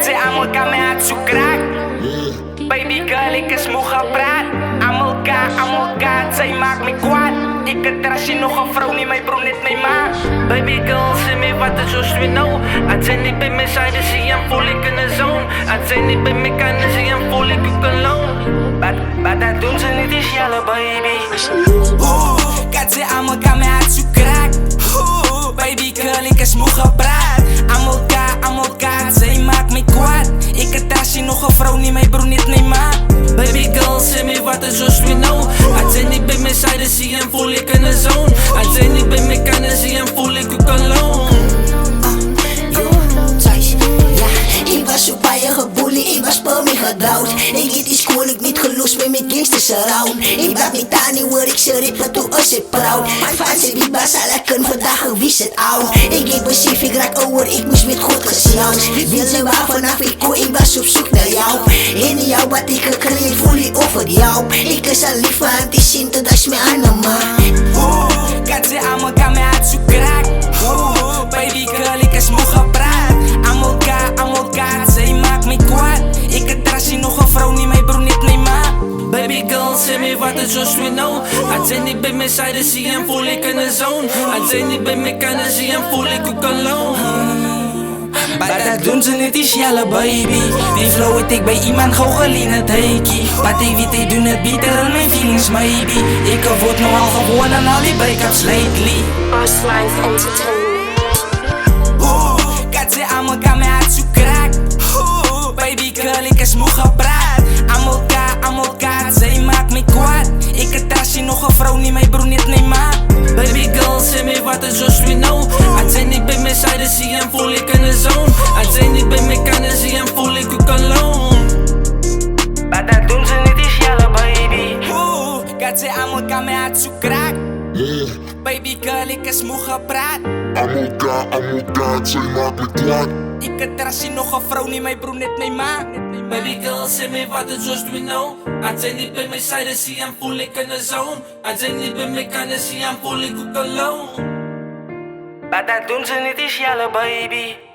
Kasi amo kami at sukrak. Baby girl, ik is moe gepraat. Amo ka, zij maakt me kwaad. Ik het trasje nog een vrouw, niet mijn broer, niet mijn ma. Baby girl, zeg me wat is zoals we nou. Als zij niet bij me zijn, dan zie je hem voel ik in de zone. Als zij niet bij me kan, dan zie je hem voel ik ook alone. Maar dat doen ze niet, is jelle baby. Kasi amo kami at sukrak. Baby girl, ik is moe gepraat. Amo ka, zij maakt me kwaad. Ik het trasje nog een vrouw, niet mijn broer, niet mijn ma. Baby girl, zeg me wat is zoals we nou. Als zij niet bij me zijn, dan zie je hem voel ik in de zone. Als zij niet bij me kan, dan zie je hem voel ik ook alone. Ik was zo bij je gebully, ik was per me gedouwd. Ik get in school, ik niet gelost met mijn gangsters around. Ik ben met Tani, word ik ze rippen toe als ik proud. Mijn fans en die bas, alle kunnen vandaag wie het oud. Ik geef besef, ik raak ouder, ik moest met goed gesjouwd. Wil je waar vanaf ik kon, ik was op zoek naar jou. In jou wat ik gekregen, voel je over jou. Ik is al lief van die Sinto, dat is mijn anima. Kasi amo kami at sukrak. Baby girl, ik is moe gepraat. Amo ka, zij maakt me kwaad. Ik het trasje nog een vrouw, niet mijn broer, niet mijn ma. Baby girl, zeg me wat is zoals we nou. Als zij niet bij me zijn, dan zie je hem voel ik in de zone. Als zij niet bij me kan, dan zie je hem voel ik ook alone. Maar dat doen ze niet, is jelle baby. Die flow het ik bij iemand gauw geleend het heiki. Maar die weet hij doen het beter dan mijn feelings maybe. Ik word nogal gewoon aan al die break-ups lately. Life Entertainment. Kasi amo kami at sukrak. Baby girl, ik is moe gepraat. Amo ka, zij maakt me kwaad. Ik het trasje nog een vrouw, niet mijn broer, niet mijn ma. Baby girl, zeg me wat is zoals we nou. Als zij niet bij me zijn, dan zie je hem voel ik in de zone. Als zij niet bij me kan, dan zie je hem voel ik ook alone. Maar dat doen ze niet, is jelle baby. Kasi amo kami at sukrak. Baby girl, ik is moe gepraat. Amo zij maakt me kwaad. Ik het trasje nog een vrouw, niet mijn broer, niet mijn ma. Baby girl, zeg me wat is zoals we nou. Als zij niet bij me zijn, dan zie je hem voel ik in de zone. Als zij niet bij me kan, dan zie je hem voel ik ook alone. Maar dat doen ze niet, is jelle baby.